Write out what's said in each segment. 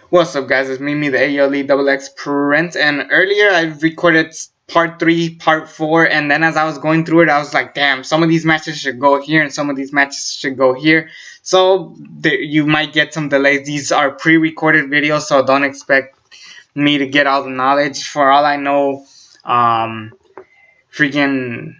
What's up, guys? It's me, the ALE Double X Prince, and earlier I recorded part 3, part 4, and then as I was going through it, I was like, damn, some of these matches should go here, and some of these matches should go here, so you might get some delays. These are pre-recorded videos, so don't expect me to get all the knowledge. For all I know, freaking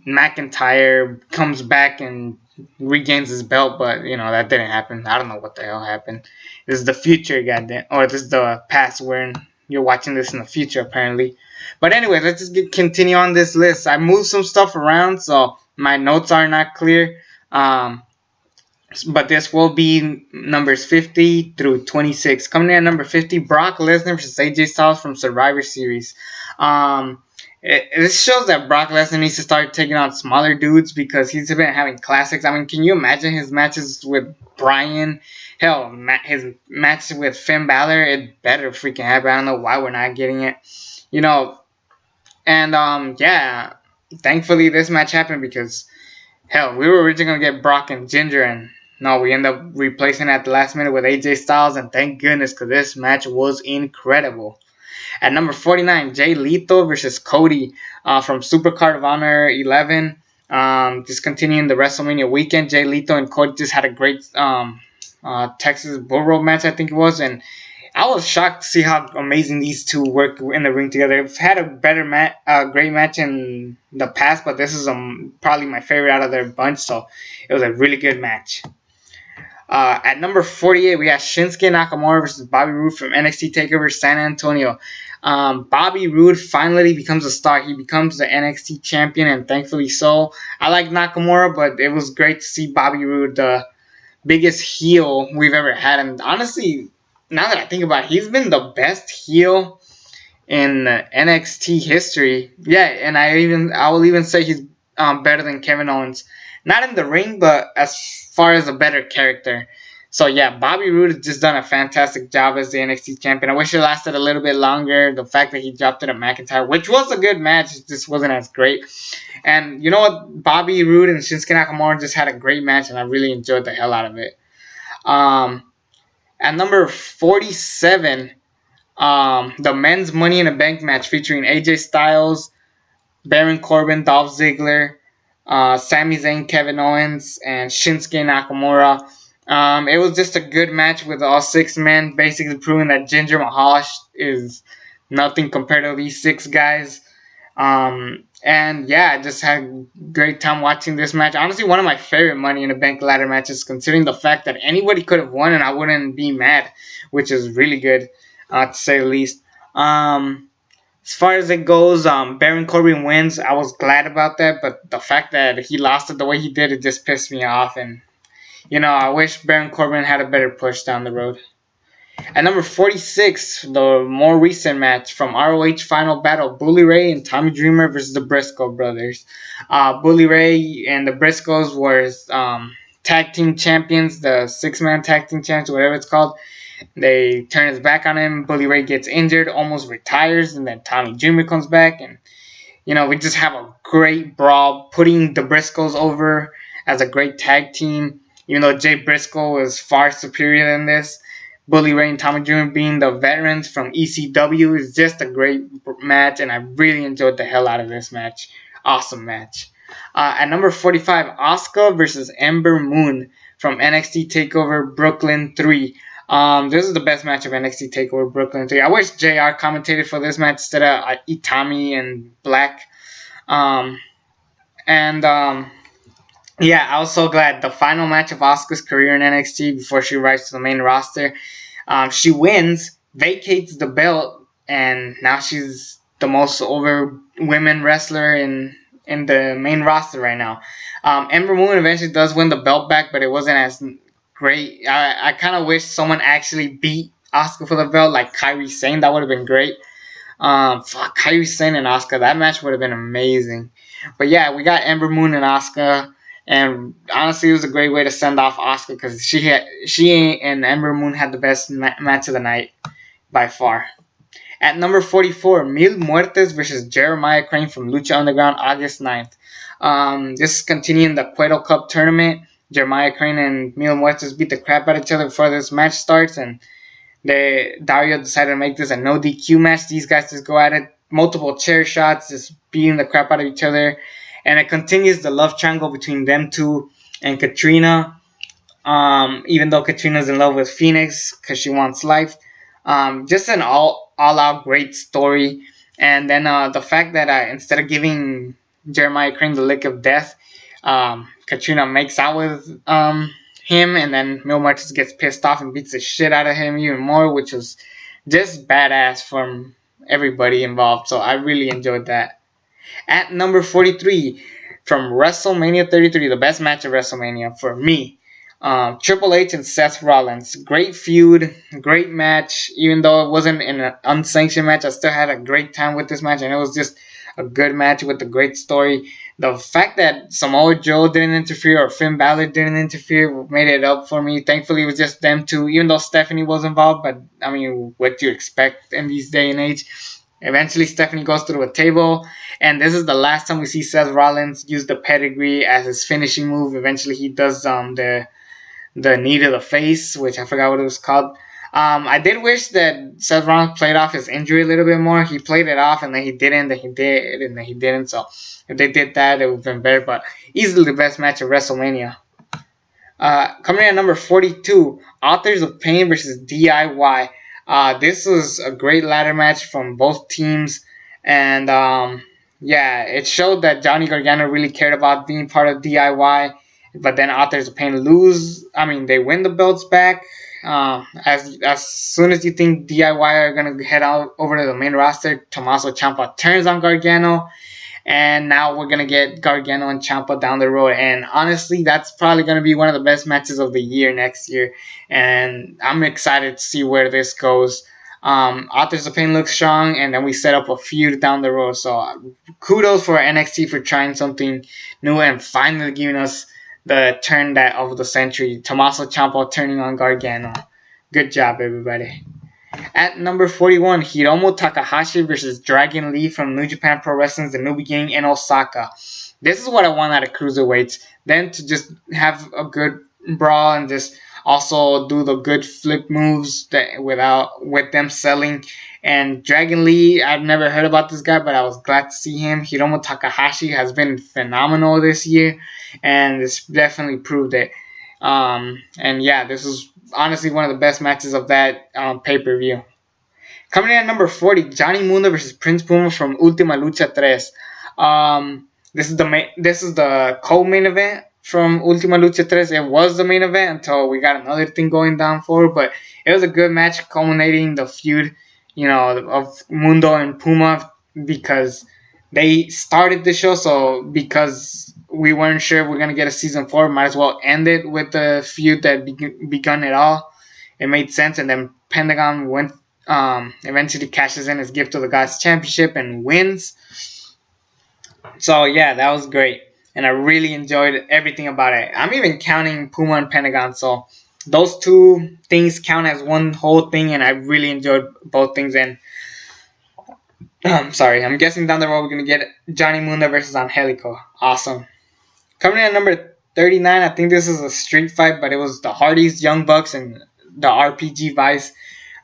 McIntyre comes back and regains his belt, but that didn't happen. I don't know what the hell happened. This is the future, goddamn, or this is the past where you're watching this in the future, apparently. But anyway, let's just continue on this list. I moved some stuff around, so my notes are not clear. But this will be numbers 50 through 26. Coming in at number 50, Brock Lesnar versus AJ Styles from Survivor Series. This shows that Brock Lesnar needs to start taking on smaller dudes because he's been having classics. I mean, can you imagine his matches with Bryan? Hell, his match with Finn Balor, it better freaking happen. I don't know why we're not getting it. And yeah, thankfully this match happened because, hell, we were originally going to get Brock and Ginger, and no, we end up replacing at the last minute with AJ Styles, and thank goodness because this match was incredible. At number 49, Jay Lethal versus Cody from Supercard of Honor 11. Just continuing the WrestleMania weekend, Jay Lethal and Cody just had a great Texas Bull Rope match, I think it was, and I was shocked to see how amazing these two work in the ring together. They've had a better great match in the past, but this is probably my favorite out of their bunch, so it was a really good match. At number 48, we got Shinsuke Nakamura versus Bobby Roode from NXT TakeOver San Antonio. Bobby Roode finally becomes a star. He becomes the NXT champion, and thankfully so. I like Nakamura, but it was great to see Bobby Roode, the biggest heel we've ever had. And honestly, now that I think about it, he's been the best heel in NXT history. Yeah, and I will even say he's better than Kevin Owens. Not in the ring, but as far as a better character. So yeah, Bobby Roode has just done a fantastic job as the NXT champion. I wish it lasted a little bit longer. The fact that he dropped it to McIntyre, which was a good match, it just wasn't as great. And you know what? Bobby Roode and Shinsuke Nakamura just had a great match, and I really enjoyed the hell out of it. At number 47, the men's Money in the Bank match featuring AJ Styles, Baron Corbin, Dolph Ziggler, Sami Zayn, Kevin Owens, and Shinsuke Nakamura. It was just a good match with all 6 men, basically proving that Jinder Mahal is nothing compared to these 6 guys. And yeah, I just had a great time watching this match. Honestly, one of my favorite Money in the Bank ladder matches, considering the fact that anybody could have won and I wouldn't be mad, which is really good, to say the least. As far as it goes, Baron Corbin wins. I was glad about that, but the fact that he lost it the way he did, it just pissed me off. And, I wish Baron Corbin had a better push down the road. At number 46, the more recent match from ROH Final Battle, Bully Ray and Tommy Dreamer versus the Briscoe brothers. Bully Ray and the Briscoes were tag team champions, the 6-man tag team champions, whatever it's called. They turn his back on him. Bully Ray gets injured, almost retires, and then Tommy Dreamer comes back, and we just have a great brawl, putting the Briscoes over as a great tag team. Even though Jay Briscoe is far superior than this, Bully Ray and Tommy Dreamer being the veterans from ECW is just a great match, and I really enjoyed the hell out of this match. Awesome match. At number 45, Asuka versus Ember Moon from NXT TakeOver Brooklyn 3. This is the best match of NXT TakeOver Brooklyn 3. I wish JR commentated for this match instead of Itami and Black. Yeah, I was so glad. The final match of Asuka's career in NXT before she arrives to the main roster. She wins, vacates the belt, and now she's the most over women wrestler in the main roster right now. Ember Moon eventually does win the belt back, but it wasn't as great. I kind of wish someone actually beat Asuka for the belt, like Kairi Sane. That would have been great. Kairi Sane and Asuka, that match would have been amazing. But yeah, we got Ember Moon and Asuka, and honestly, it was a great way to send off Asuka because she and Ember Moon had the best match of the night by far. At number 44, Mil Muertes versus Jeremiah Crane from Lucha Underground, August 9th. This is continuing the Cueto Cup tournament. Jeremiah Crane and Mil Muertes beat the crap out of each other before this match starts, and Dario decided to make this a no DQ match. These guys just go at it, multiple chair shots, just beating the crap out of each other, and it continues the love triangle between them two and Katrina. Even though Katrina's in love with Phoenix because she wants life. Just an all out great story. And then the fact that instead of giving Jeremiah Crane the lick of death, Katrina makes out with him, and then Mil Martinez gets pissed off and beats the shit out of him even more, which was just badass from everybody involved. So I really enjoyed that. At number 43, from WrestleMania 33, the best match of WrestleMania for me, Triple H and Seth Rollins. Great feud, great match. Even though it wasn't an unsanctioned match, I still had a great time with this match, and it was just a good match with a great story. The fact that Samoa Joe didn't interfere or Finn Balor didn't interfere made it up for me. Thankfully, it was just them two, even though Stephanie was involved. But, I mean, what do you expect in these day and age? Eventually, Stephanie goes through a table, and this is the last time we see Seth Rollins use the pedigree as his finishing move. Eventually, he does the knee to the face, which I forgot what it was called. I did wish that Seth Rollins played off his injury a little bit more. He played it off, and then he didn't, then he did, and then he didn't. So if they did that, it would have been better. But easily the best match of WrestleMania. Coming in at number 42, Authors of Pain versus DIY. This was a great ladder match from both teams, and yeah, it showed that Johnny Gargano really cared about being part of DIY. But then Authors of Pain they win the belts back. As soon as you think DIY are gonna head out over to the main roster, Tommaso Ciampa turns on Gargano, and now we're gonna get Gargano and Ciampa down the road. And honestly, that's probably gonna be one of the best matches of the year next year, and I'm excited to see where this goes. Authors of Pain looks strong, and then we set up a feud down the road. So kudos for NXT for trying something new and finally giving us the turn of the century. Tommaso Ciampa turning on Gargano. Good job, everybody. At number 41, Hiromu Takahashi versus Dragon Lee from New Japan Pro Wrestling's The New Beginning in Osaka. This is what I want out of cruiserweights. Then to just have a good brawl and just also do the good flip moves with them selling. And Dragon Lee, I've never heard about this guy, but I was glad to see him. Hiromu Takahashi has been phenomenal this year, and it's definitely proved it. And yeah, this is honestly one of the best matches of that pay-per-view. Coming in at number 40, Johnny Mundo versus Prince Puma from Ultima Lucha 3. This is the co-main event from Ultima Lucha 3. It was the main event until we got another thing going down forward, but it was a good match culminating the feud, of Mundo and Puma, because they started the show. So because we weren't sure if we're going to get a season 4, might as well end it with the feud that begun it all. It made sense, and then Pentagon eventually cashes in his gift to the Gods Championship and wins. So yeah, that was great, and I really enjoyed everything about it. I'm even counting Puma and Pentagon, so those two things count as one whole thing, and I really enjoyed both things. And I'm guessing down the road we're going to get Johnny Mundo versus Angelico. Awesome. Coming in at number 39, I think this is a street fight, but it was the Hardys, Young Bucks, and the RPG Vice.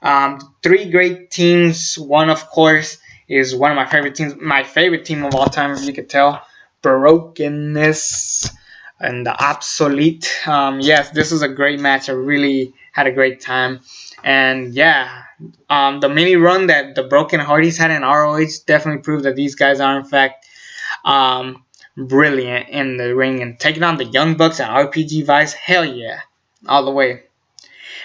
3 great teams. One, of course, is one of my favorite teams. My favorite team of all time, if you could tell. Brokenness and the Obsolete. Yes, this was a great match. I really had a great time. And yeah, the mini run that the Broken Hardys had in ROH definitely proved that these guys are, in fact, brilliant in the ring. And taking on the Young Bucks and RPG Vice, hell yeah, all the way.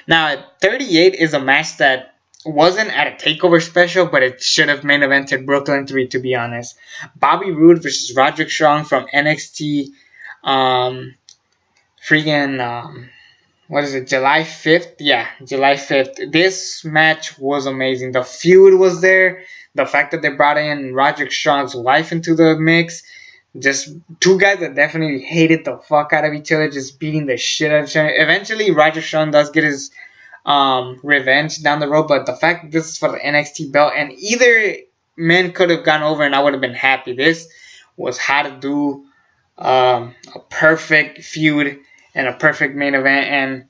Now, at 38 is a match that wasn't at a TakeOver special, but it should have main evented Brooklyn 3, to be honest. Bobby Roode versus Roderick Strong from NXT. What is it, July 5th? Yeah, July 5th. This match was amazing. The feud was there. The fact that they brought in Roderick Strong's wife into the mix. Just two guys that definitely hated the fuck out of each other, just beating the shit out of each other. Eventually, Roderick Strong does get his revenge down the road, but the fact that this is for the NXT belt, and either men could have gone over and I would have been happy. This was how to do a perfect feud and a perfect main event, and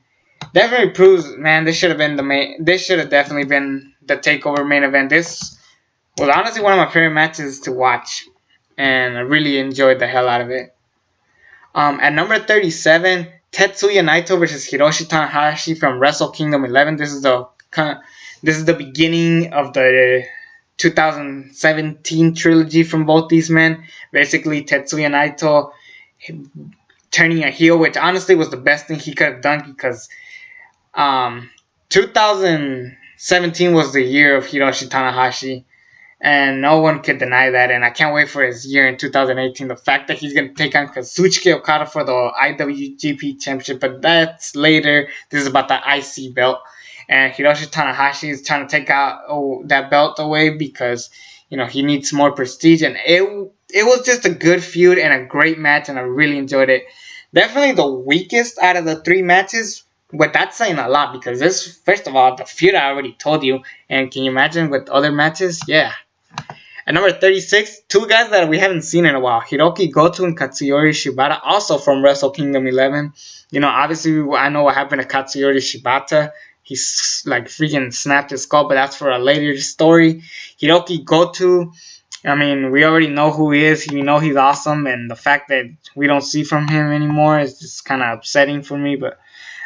Definitely proves, man. This should have been the main. This should have definitely been the Takeover main event. This was honestly one of my favorite matches to watch, and I really enjoyed the hell out of it. At number 37, Tetsuya Naito versus Hiroshi Tanahashi from Wrestle Kingdom 11. This is the beginning of the 2017 trilogy from both these men. Basically, Tetsuya Naito turning a heel, which honestly was the best thing he could have done, because 2017 was the year of Hiroshi Tanahashi, and no one could deny that. And I can't wait for his year in 2018. The fact that he's going to take on Kazuchika Okada for the IWGP Championship, but that's later. This is about the IC belt. And Hiroshi Tanahashi is trying to take out that belt away because, he needs more prestige. And it was just a good feud and a great match, and I really enjoyed it. Definitely the weakest out of the three matches, but that's saying a lot, because this, first of all, the feud I already told you. And can you imagine with other matches? Yeah. At number 36, two guys that we haven't seen in a while. Hiroki Goto and Katsuyori Shibata, also from Wrestle Kingdom 11. Obviously, I know what happened to Katsuyori Shibata. He's like freaking snapped his skull, but that's for a later story. Hiroki Goto, we already know who he is. We know he's awesome, and the fact that we don't see from him anymore is just kind of upsetting for me, but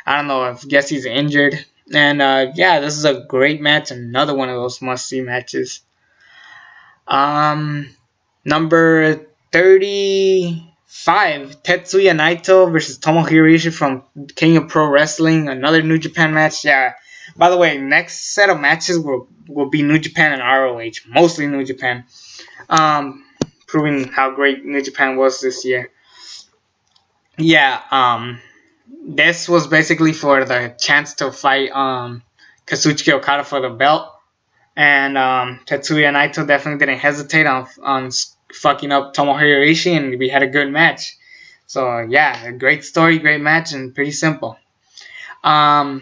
I don't know. I guess he's injured. And this is a great match. Another one of those must-see matches. Number 35, Tetsuya Naito versus Tomohiro Ishii from King of Pro Wrestling. Another New Japan match. Yeah. By the way, next set of matches will be New Japan and ROH. Mostly New Japan. Proving how great New Japan was this year. Yeah. This was basically for the chance to fight Kazuchika Okada for the belt. And Tetsuya Naito definitely didn't hesitate on fucking up Tomohiro Ishii, and we had a good match. So, yeah, a great story, great match, and pretty simple. At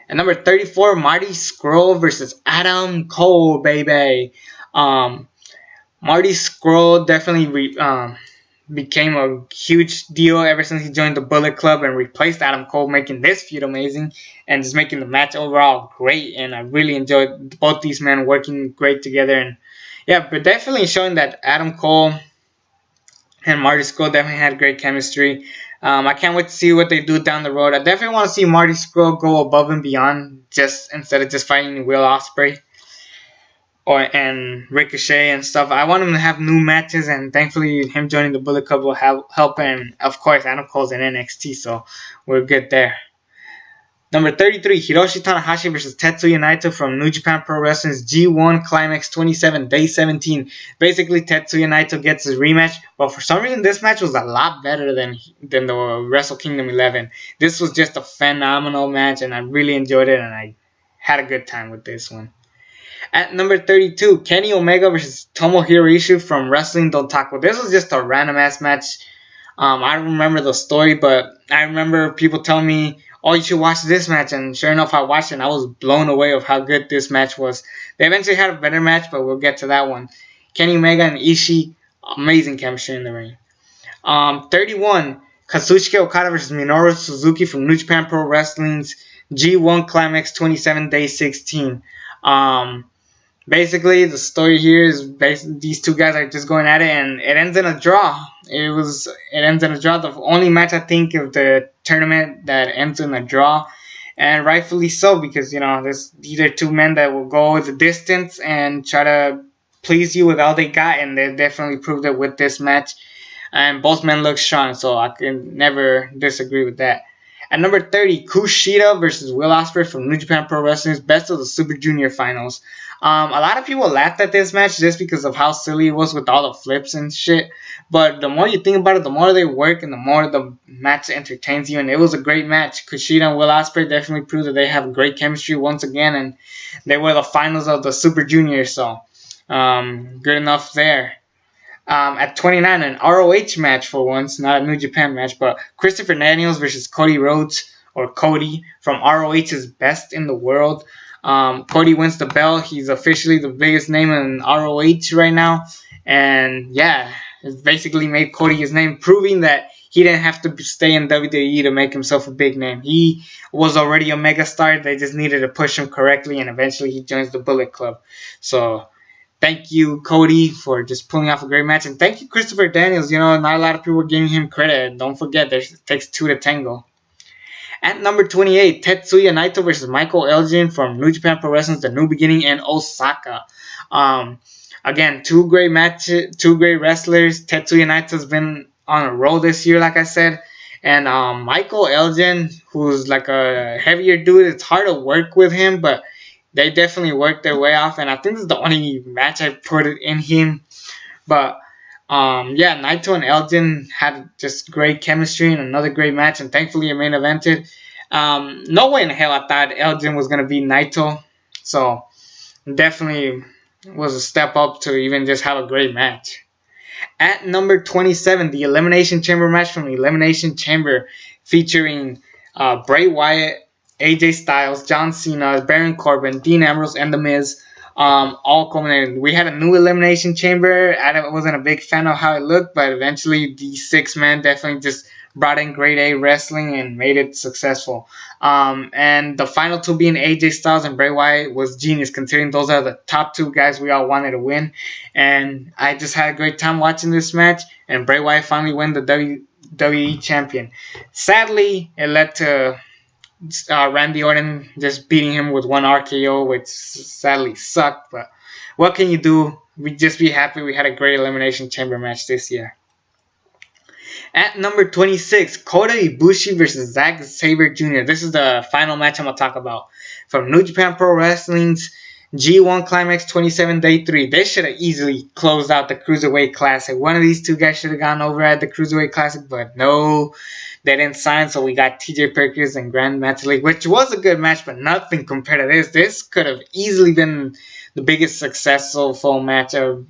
number 34, Marty Skrull versus Adam Cole, baby. Marty Skrull definitely became a huge deal ever since he joined the Bullet Club and replaced Adam Cole, making this feud amazing and just making the match overall great. And I really enjoyed both these men working great together. And yeah, but definitely showing that Adam Cole and Marty Skrull definitely had great chemistry. I can't wait to see what they do down the road. I definitely want to see Marty Skrull go above and beyond, just instead of just fighting Will Ospreay and Ricochet and stuff. I want him to have new matches, and thankfully him joining the Bullet Club will help. And of course, Adam Cole's in NXT, so we're good there. Number 33, Hiroshi Tanahashi versus Tetsuya Naito from New Japan Pro Wrestling's G1 Climax 27, Day 17. Basically, Tetsuya Naito gets his rematch, but for some reason, this match was a lot better than the Wrestle Kingdom 11. This was just a phenomenal match, and I really enjoyed it, and I had a good time with this one. At number 32, Kenny Omega versus Tomohiro Ishii from Wrestling Dontaku. This was just a random-ass match. I don't remember the story, but I remember people telling me, oh, you should watch this match. And sure enough, I watched it, and I was blown away of how good this match was. They eventually had a better match, but we'll get to that one. Kenny Omega and Ishii, amazing chemistry in the ring. 31, Kazuchika Okada versus Minoru Suzuki from New Japan Pro Wrestling's G1 Climax 27, Day 16. Basically, the story here is these two guys are just going at it, and it ends in a draw. It ends in a draw. The only match, I think, of the tournament that ends in a draw, and rightfully so, because these are two men that will go the distance and try to please you with all they got, and they definitely proved it with this match. And both men look strong, so I can never disagree with that. At number 30, Kushida versus Will Ospreay from New Japan Pro Wrestling's Best of the Super Junior Finals. A lot of people laughed at this match just because of how silly it was with all the flips and shit. But the more you think about it, the more they work and the more the match entertains you. And it was a great match. Kushida and Will Ospreay definitely proved that they have great chemistry once again. And they were the finals of the Super Junior. So, good enough there. At 29, an ROH match for once, not a New Japan match, but Christopher Daniels versus Cody Rhodes, or Cody, from ROH's Best in the World. Cody wins the belt. He's officially the biggest name in ROH right now. And yeah, it's basically made Cody his name, proving that he didn't have to stay in WWE to make himself a big name. He was already a megastar. They just needed to push him correctly, and eventually he joins the Bullet Club. So thank you, Cody, for just pulling off a great match. And thank you, Christopher Daniels. Not a lot of people were giving him credit. Don't forget, it takes two to tango. At number 28, Tetsuya Naito versus Michael Elgin from New Japan Pro Wrestling's The New Beginning in Osaka. Again, two great matches, two great wrestlers. Tetsuya Naito's been on a roll this year, like I said. And Michael Elgin, who's like a heavier dude, it's hard to work with him, but they definitely worked their way off. And I think this is the only match I put it in him. But yeah, Naito and Elgin had just great chemistry and another great match, and thankfully it main evented. No way in hell I thought Elgin was going to beat Naito, so definitely was a step up to even just have a great match. At number 27, the Elimination Chamber match from the Elimination Chamber featuring Bray Wyatt, AJ Styles, John Cena, Baron Corbin, Dean Ambrose, and The Miz. All culminated. We had a new Elimination Chamber. I wasn't a big fan of how it looked, but eventually the 6-man definitely just brought in grade A wrestling and made it successful. And the final two being AJ Styles and Bray Wyatt was genius, considering those are the top two guys we all wanted to win. And I just had a great time watching this match, and Bray Wyatt finally won the WWE champion. Sadly, it led to Randy Orton just beating him with one RKO, which sadly sucked, but what can you do? We just be happy we had a great Elimination Chamber match this year. At number 26, Kota Ibushi versus Zack Sabre Jr. This is the final match I'm going to talk about. From New Japan Pro Wrestling's G1 Climax 27 Day 3. They should have easily closed out the Cruiserweight Classic. One of these two guys should have gone over at the Cruiserweight Classic, but no. They didn't sign, so we got TJ Perkins and Grand Metalik, which was a good match, but nothing compared to this. This could have easily been the biggest successful match of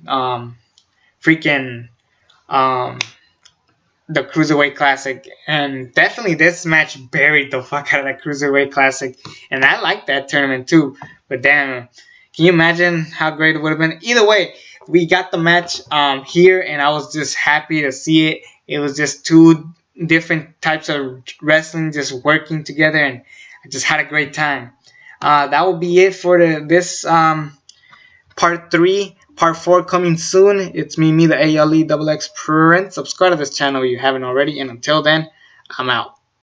the Cruiserweight Classic. And definitely this match buried the fuck out of that Cruiserweight Classic. And I liked that tournament too. But damn, can you imagine how great it would have been? Either way, we got the match here, and I was just happy to see it. It was just two different types of wrestling just working together, and I just had a great time. That will be it for this part 3. Part 4 coming soon. It's me, the ALE XX Prince. Subscribe to this channel if you haven't already, and until then, I'm out.